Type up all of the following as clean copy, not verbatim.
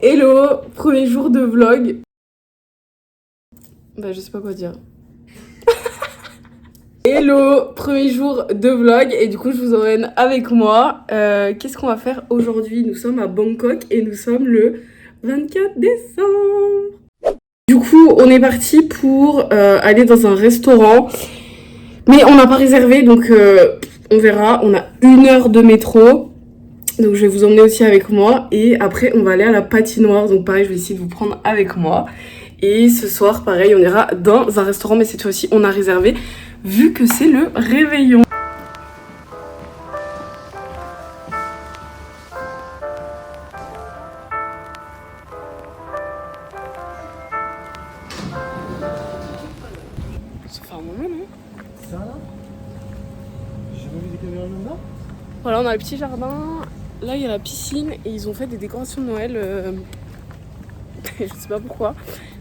Hello, premier jour de vlog. Bah je sais pas quoi dire. Hello, premier jour de vlog et du coup je vous emmène avec moi. Qu'est-ce qu'on va faire aujourd'hui? Nous sommes à Bangkok et nous sommes le 24 décembre. Du coup on est parti pour aller dans un restaurant. Mais on n'a pas réservé donc on verra. On a 1 heure de métro. Donc je vais vous emmener aussi avec moi et après on va aller à la patinoire, donc pareil je vais essayer de vous prendre avec moi. Et ce soir pareil on ira dans un restaurant mais cette fois-ci on a réservé vu que c'est le réveillon. Ça fait un moment non? Ça là? J'ai jamais vu des caméras là-dedans. Voilà on a le petit jardin, là il y a la piscine et ils ont fait des décorations de Noël. Je sais pas pourquoi.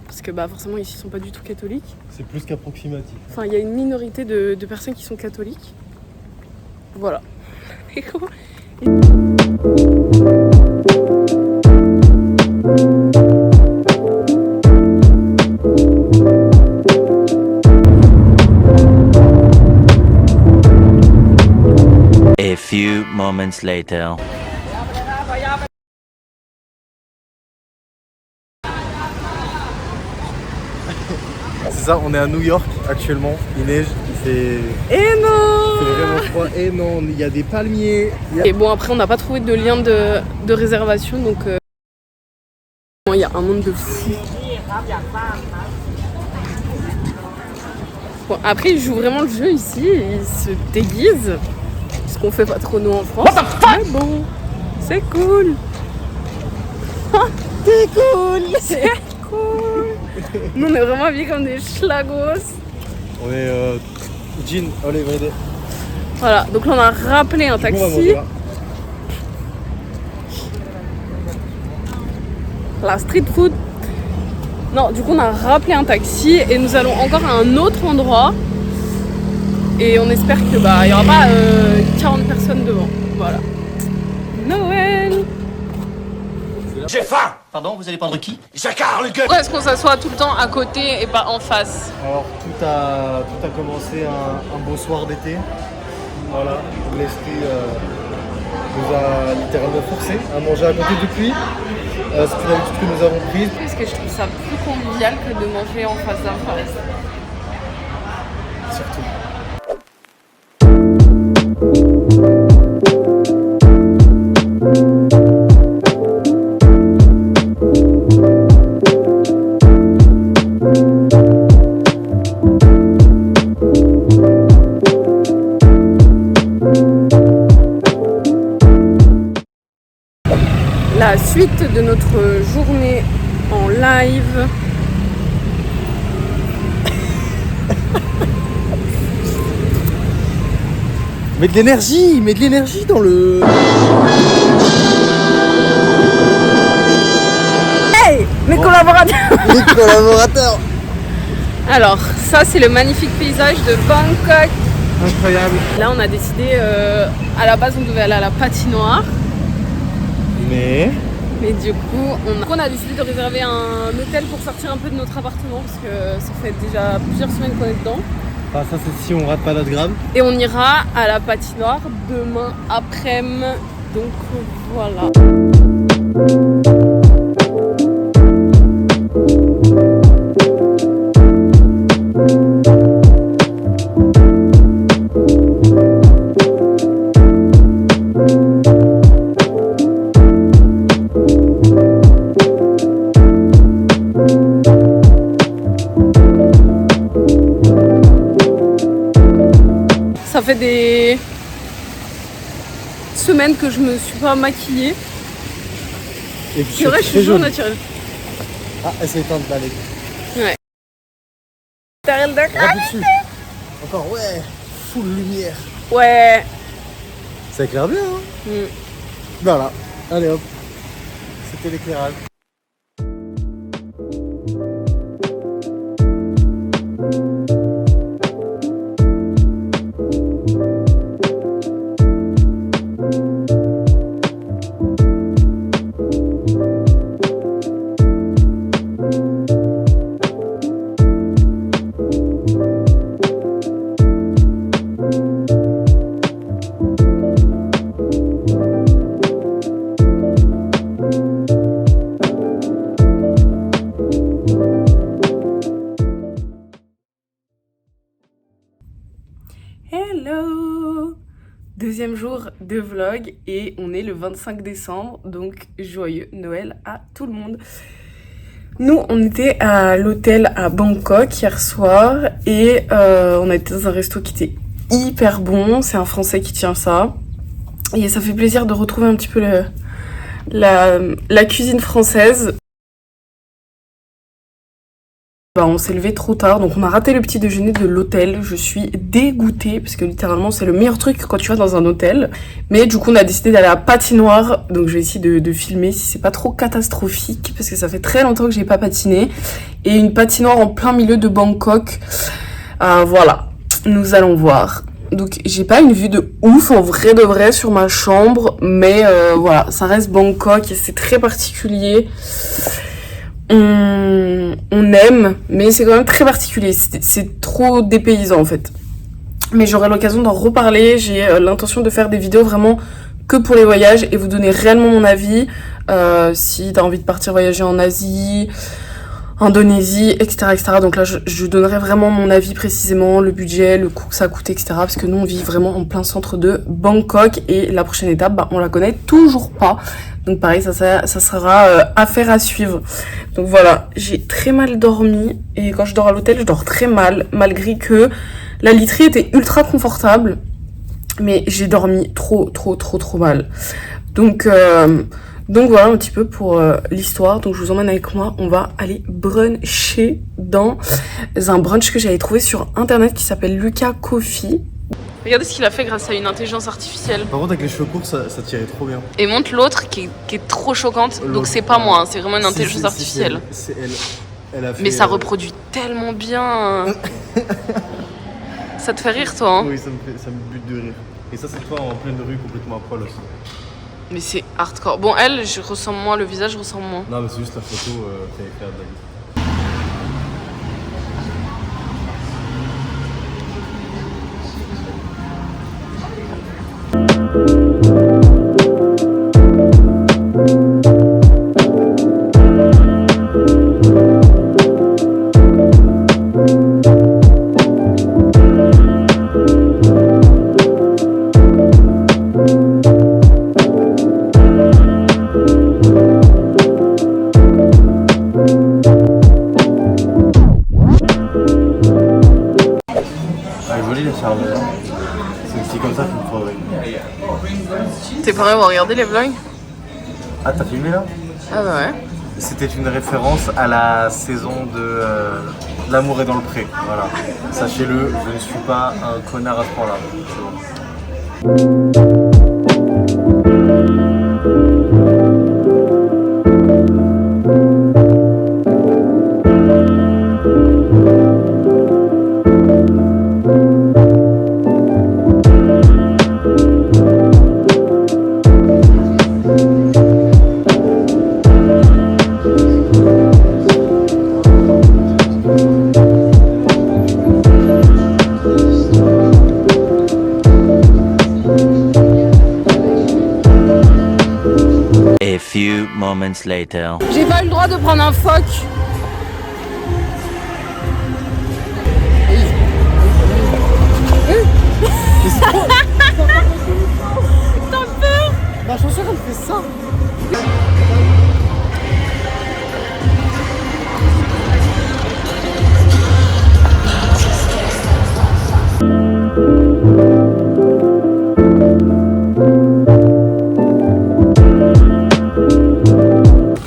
Parce que bah forcément ici ils sont pas du tout catholiques. C'est plus qu'approximatif. Enfin il y a une minorité de personnes qui sont catholiques. Voilà. Et comment... A few moments later. C'est ça, on est à New York actuellement, il neige, c'est non vraiment froid et non, il y a des palmiers. Et bon après on n'a pas trouvé de lien de réservation donc il y a un monde de fou. Bon, après ils jouent vraiment le jeu ici, ils se déguisent, ce qu'on fait pas trop nous en France. Mais bon, c'est cool. C'est cool. C'est cool. Nous on est vraiment habillés comme des schlagos. On est jean, allez, venez. Voilà, donc là on a rappelé un On va taxi. manger là. La street food. Non, du coup on a rappelé un taxi et nous allons encore à un autre endroit. Et on espère que bah il y aura pas 40 personnes devant. Voilà. Noël. J'ai faim! Pardon, vous allez prendre qui? Jacquard, le gueule! Pourquoi est-ce qu'on s'assoit tout le temps à côté et pas en face? Alors tout a commencé un beau soir d'été. Voilà, l'esprit nous a littéralement forcé à manger à côté depuis. C'est une habitude que nous avons prise. Parce que je trouve ça plus convivial que de manger en face d'un face. Surtout. La suite de notre journée en live. Mets de l'énergie dans le... Hey, mes collaborateurs. Les collaborateurs. Alors, ça c'est le magnifique paysage de Bangkok. Incroyable. Là, on a décidé, à la base, on devait aller à la patinoire. Mais Mais du coup, on a décidé de réserver un hôtel pour sortir un peu de notre appartement parce que ça fait déjà plusieurs semaines qu'on est dedans. enfin, ça c'est si on rate pas notre grave. Et on ira à la patinoire demain après-midi. Donc voilà. Ça fait des semaines que je me suis pas maquillée. Et puis C'est vrai, je suis toujours naturelle. Ah, elle s'est éteinte là, les gars. Ouais. Naturelle de Rapide dessus. Encore, ouais. Full lumière. Ouais. Ça éclaire bien, hein. Mm. Voilà. Allez hop. C'était l'éclairage. deuxième jour de vlog et on est le 25 décembre, donc joyeux Noël à tout le monde. Nous, on était à l'hôtel à Bangkok hier soir et on a été dans un resto qui était hyper bon. C'est un Français qui tient ça. Et ça fait plaisir de retrouver un petit peu la cuisine française. On s'est levé trop tard, donc on a raté le petit déjeuner de l'hôtel. Je suis dégoûtée parce que littéralement c'est le meilleur truc quand tu vas dans un hôtel. Mais du coup on a décidé d'aller à la patinoire, donc je vais essayer de filmer si c'est pas trop catastrophique parce que ça fait très longtemps que j'ai pas patiné. Et une patinoire en plein milieu de Bangkok. Voilà, nous allons voir. Donc j'ai pas une vue de ouf en vrai de vrai sur ma chambre, mais voilà, ça reste Bangkok et c'est très particulier. On aime, mais c'est quand même très particulier, c'est trop dépaysant en fait. Mais j'aurai l'occasion d'en reparler, j'ai l'intention de faire des vidéos vraiment que pour les voyages et vous donner réellement mon avis. Si t'as envie de partir voyager en Asie, Indonésie, etc. Donc là, je donnerai vraiment mon avis précisément, le budget, le coût que ça coûte, etc. Parce que nous, on vit vraiment en plein centre de Bangkok et la prochaine étape, on la connaît toujours pas. Donc pareil, ça sera affaire à suivre. Donc voilà, j'ai très mal dormi et quand je dors à l'hôtel, je dors très mal, malgré que la literie était ultra confortable. Mais j'ai dormi trop mal. Donc voilà un petit peu pour l'histoire. Donc je vous emmène avec moi. On va aller bruncher dans un brunch que j'avais trouvé sur internet qui s'appelle Lucas Coffee. Regardez ce qu'il a fait grâce à une intelligence artificielle. Par contre, avec les cheveux courts, ça tirait trop bien. Et montre l'autre qui est trop choquante. Donc c'est pas moi, hein, c'est vraiment une intelligence artificielle. C'est elle. Elle a fait, mais ça reproduit tellement bien. Ça te fait rire toi, hein? Oui, ça me bute de rire. Et ça c'est toi en pleine rue complètement à poil aussi. Mais c'est hardcore. Bon, elle, je ressemble moins, le visage ressemble moins. Non, mais c'est juste la photo qui avait fait à David. C'est aussi comme ça qu'il me faudrait. Tes parents vont regarder les vlogs? Ah, t'as filmé là? Ah bah ouais. C'était une référence à la saison de L'amour est dans le pré. Voilà. Sachez-le, je ne suis pas un connard à ce point-là. C'est bon. A few moments later. J'ai pas eu le droit de prendre un phoque. T'as peur? Ma chanson elle fait ça.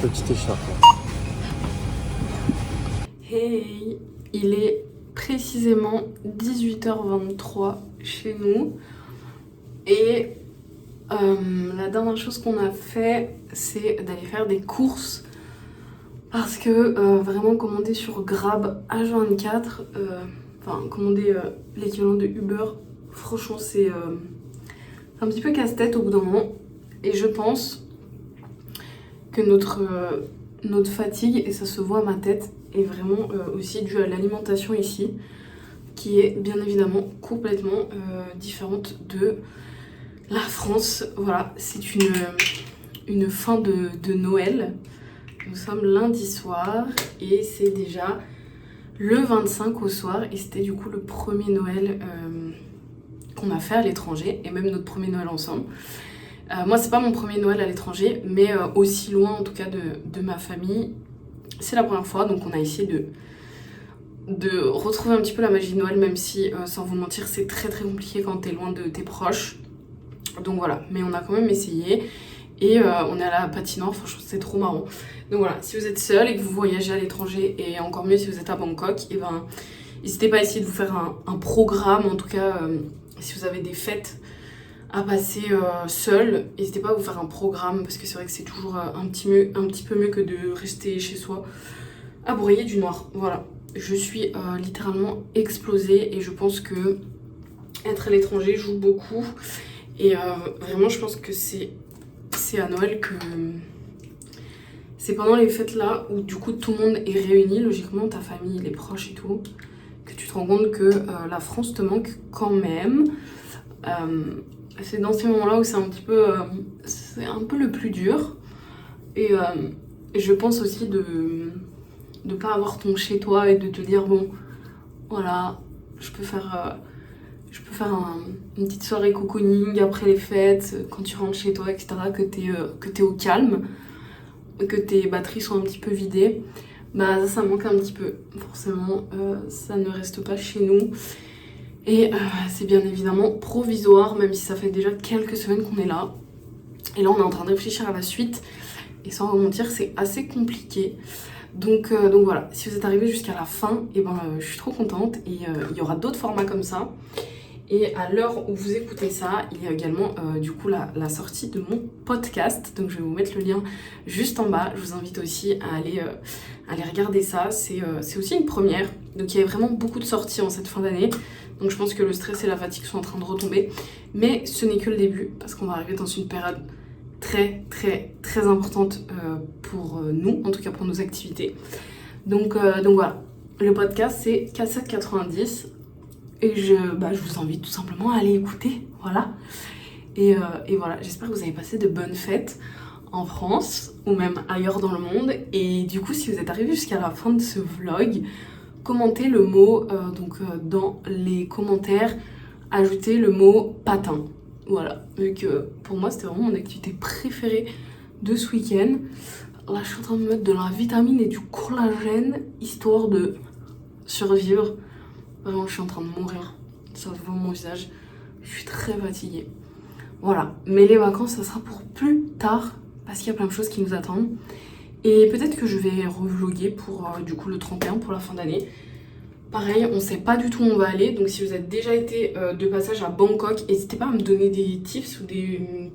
Petite écharpe. Hey, il est précisément 18h23 chez nous et la dernière chose qu'on a fait c'est d'aller faire des courses parce que vraiment commander sur Grab H24, enfin commander l'équivalent de Uber, franchement c'est un petit peu casse-tête au bout d'un moment et je pense que notre fatigue, et ça se voit à ma tête, est vraiment aussi due à l'alimentation ici, qui est bien évidemment complètement différente de la France. Voilà, c'est une fin de Noël. Nous sommes lundi soir et c'est déjà le 25 au soir et c'était du coup le premier Noël qu'on a fait à l'étranger, et même notre premier Noël ensemble. Moi, c'est pas mon premier Noël à l'étranger, mais aussi loin en tout cas de ma famille. C'est la première fois, donc on a essayé de retrouver un petit peu la magie de Noël, même si, sans vous mentir, c'est très très compliqué quand t'es loin de tes proches. Donc voilà, mais on a quand même essayé. Et on est à la patinoire, franchement c'est trop marrant. Donc voilà, si vous êtes seul et que vous voyagez à l'étranger, et encore mieux si vous êtes à Bangkok, et ben n'hésitez pas à essayer de vous faire un programme, en tout cas si vous avez des fêtes à passer seul, n'hésitez pas à vous faire un programme, parce que c'est vrai que c'est toujours un petit peu mieux que de rester chez soi à broyer du noir. Voilà, je suis littéralement explosée, et je pense que être à l'étranger joue beaucoup, et vraiment je pense que c'est à Noël que... C'est pendant les fêtes là où du coup tout le monde est réuni, logiquement ta famille, les proches et tout, que tu te rends compte que la France te manque quand même. C'est dans ces moments là où c'est un peu le plus dur. Et je pense aussi de pas avoir ton chez toi et de te dire bon voilà, je peux faire une petite soirée cocooning après les fêtes, quand tu rentres chez toi, etc., que t'es au calme, que tes batteries sont un petit peu vidées. Bah ça manque un petit peu, forcément, ça ne reste pas chez nous. Et c'est bien évidemment provisoire, même si ça fait déjà quelques semaines qu'on est là. Et là on est en train de réfléchir à la suite, et sans vous mentir, c'est assez compliqué. Donc voilà, si vous êtes arrivé jusqu'à la fin, et je suis trop contente, et il y aura d'autres formats comme ça. Et à l'heure où vous écoutez ça, il y a également du coup la sortie de mon podcast. Donc je vais vous mettre le lien juste en bas. Je vous invite aussi à aller regarder ça. C'est aussi une première. Donc il y a vraiment beaucoup de sorties en cette fin d'année. Donc je pense que le stress et la fatigue sont en train de retomber. Mais ce n'est que le début, parce qu'on va arriver dans une période très très très importante pour nous, en tout cas pour nos activités. Donc voilà, le podcast c'est K790. Et je vous invite tout simplement à aller écouter, voilà. Et voilà, j'espère que vous avez passé de bonnes fêtes en France ou même ailleurs dans le monde. Et du coup, si vous êtes arrivé jusqu'à la fin de ce vlog, commentez le mot, dans les commentaires, ajoutez le mot patin. Voilà, vu que pour moi, c'était vraiment mon activité préférée de ce week-end. Là, je suis en train de me mettre de la vitamine et du collagène, histoire de survivre. Vraiment, je suis en train de mourir. Ça se voit mon visage. Je suis très fatiguée. Voilà. Mais les vacances, ça sera pour plus tard. Parce qu'il y a plein de choses qui nous attendent. Et peut-être que je vais revlogger pour du coup le 31 pour la fin d'année. Pareil, on sait pas du tout où on va aller. Donc si vous êtes déjà été de passage à Bangkok, n'hésitez pas à me donner des tips ou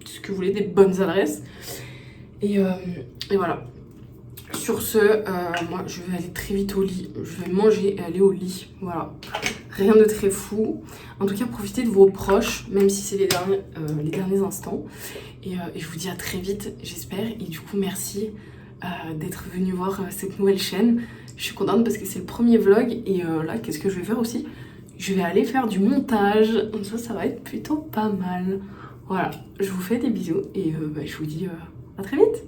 ce que vous voulez, des bonnes adresses. Et voilà. Sur ce, moi je vais aller très vite au lit, je vais manger et aller au lit, voilà. Rien de très fou. En tout cas, profitez de vos proches, même si c'est les derniers instants. Et je vous dis à très vite, j'espère. Et du coup, merci d'être venu voir cette nouvelle chaîne. Je suis contente parce que c'est le premier vlog. Et là, qu'est-ce que je vais faire aussi? Je vais aller faire du montage. Donc ça va être plutôt pas mal. Voilà, je vous fais des bisous et je vous dis à très vite.